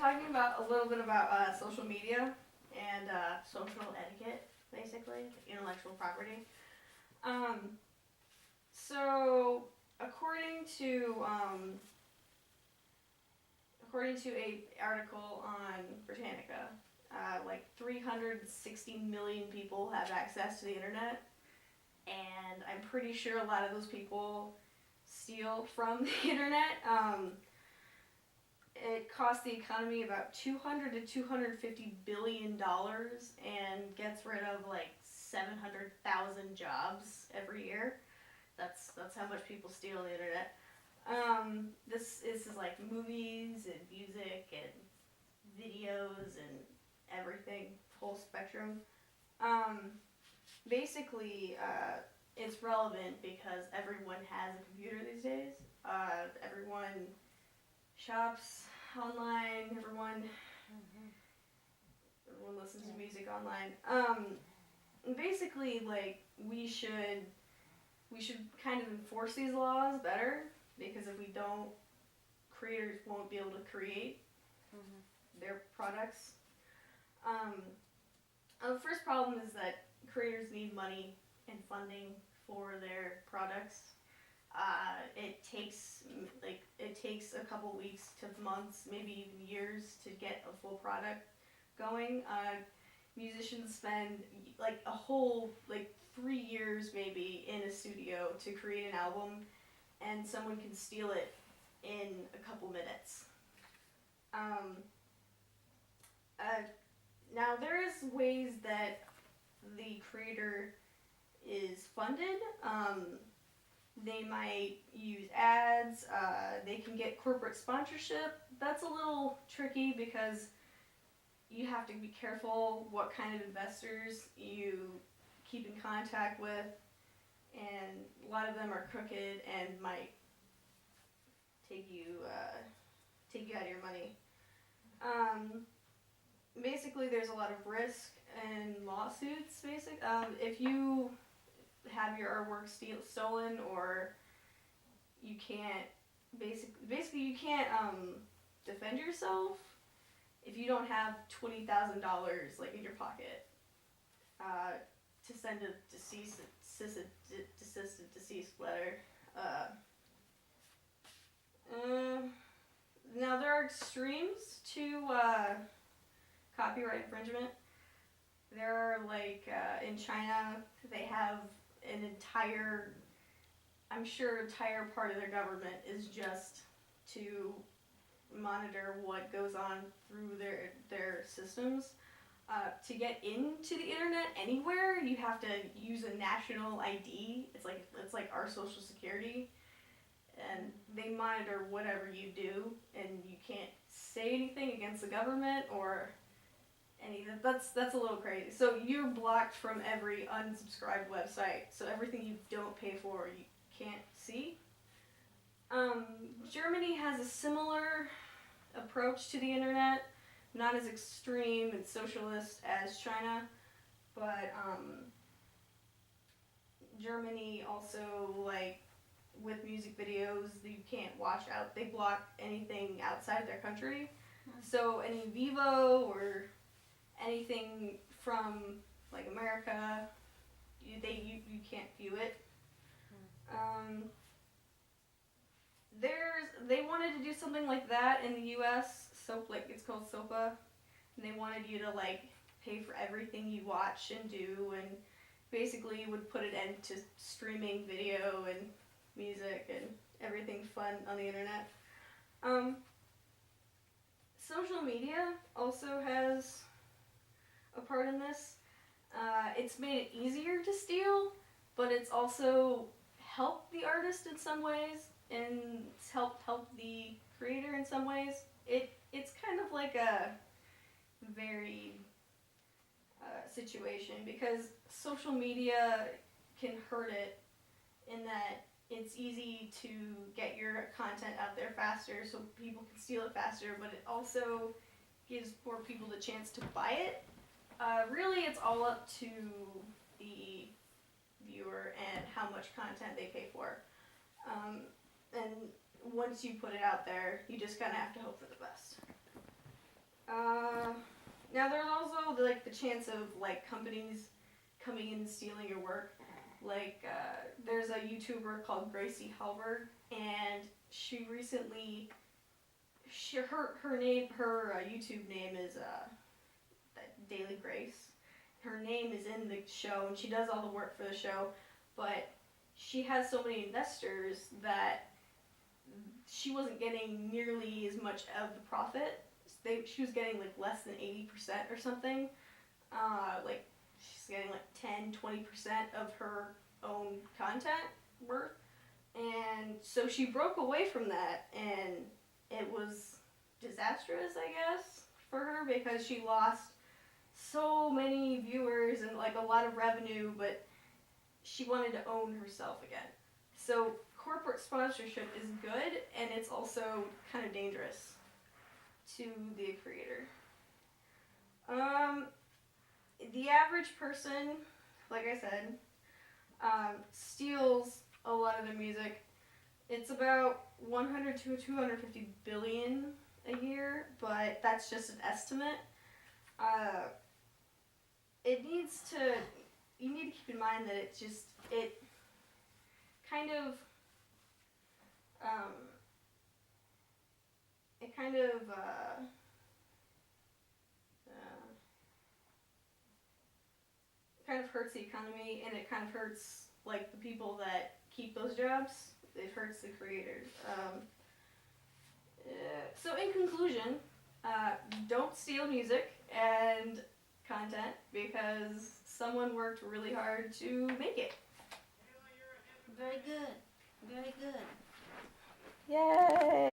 talking about a little bit about social media and social etiquette, basically, intellectual property. Um, so according to a article on Britannica, like 360 million people have access to the internet, and I'm pretty sure a lot of those people steal from the internet. It costs the economy about $200 to $250 billion and gets rid of like 700,000 jobs every year. That's how much people steal on the internet. This is like movies and music and videos and everything, whole spectrum. Um, basically, it's relevant because everyone has a computer these days. Everyone shops online. Everyone listens to music online. Basically, like we should kind of enforce these laws better, because if we don't, creators won't be able to create their products. The first problem is that creators need money and funding for their products. It takes a couple weeks to months, maybe even years, to get a full product going. Musicians spend like a whole 3 years maybe in a studio to create an album, and someone can steal it in a couple minutes. Now there is ways that the creator is funded. They might use ads. They can get corporate sponsorship. That's a little tricky because you have to be careful what kind of investors you keep in contact with, and a lot of them are crooked and might take you out of your money. Basically, there's a lot of risk and lawsuits. If you have your artwork stolen, or you can't basically you can't defend yourself if you don't have $20,000 like in your pocket to send a deceased letter. Now there are extremes to copyright infringement. There are in China, they have an entire part of their government is just to monitor what goes on through their systems. To get into the internet anywhere, you have to use a national ID. It's like our social security, and they monitor whatever you do, and you can't say anything against the government or anything. That's a little crazy. So you're blocked from every unsubscribed website. So everything you don't pay for, you can't see. Germany has a similar approach to the internet, not as extreme and socialist as China, but Germany also, with music videos, you can't watch out. They block anything outside their country. So any Vivo or anything from America, you can't view it. They wanted to do something like that in the U.S. So it's called SOPA, and they wanted you to pay for everything you watch and do, and basically would put an end to streaming video and music and everything fun on the internet. Social media also has a part in this. It's made it easier to steal, but it's also helped the artist in some ways, and it's helped the creator in some ways. It's kind of like a varied situation, because social media can hurt it in that it's easy to get your content out there faster so people can steal it faster, but it also gives more people the chance to buy it. Really, it's all up to the viewer and how much content they pay for. And once you put it out there, you just kind of have to hope for the best. Now there's also like the chance of like companies coming in and stealing your work. Like there's a YouTuber called Gracie Halberg, and she recently, her YouTube name is Daily Grace. Her name is in the show, and she does all the work for the show, but she has so many investors that she wasn't getting nearly as much of the profit. She was getting like less than 80% or something. Like she's getting like 10-20% of her own content worth. And so she broke away from that, and it was disastrous, I guess, for her, because she lost so many viewers and like a lot of revenue, but she wanted to own herself again. So corporate sponsorship is good, and it's also kind of dangerous to the creator. The average person, like I said, steals a lot of the music. It's about 100 to 250 billion a year, but that's just an estimate. It needs to, you need to keep in mind that it kind of, um, it kind of, it kind of hurts the economy, and it kind of hurts like the people that keep those jobs. It hurts the creators. So in conclusion, don't steal music and content because someone worked really hard to make it. Very good. Very good. Yay!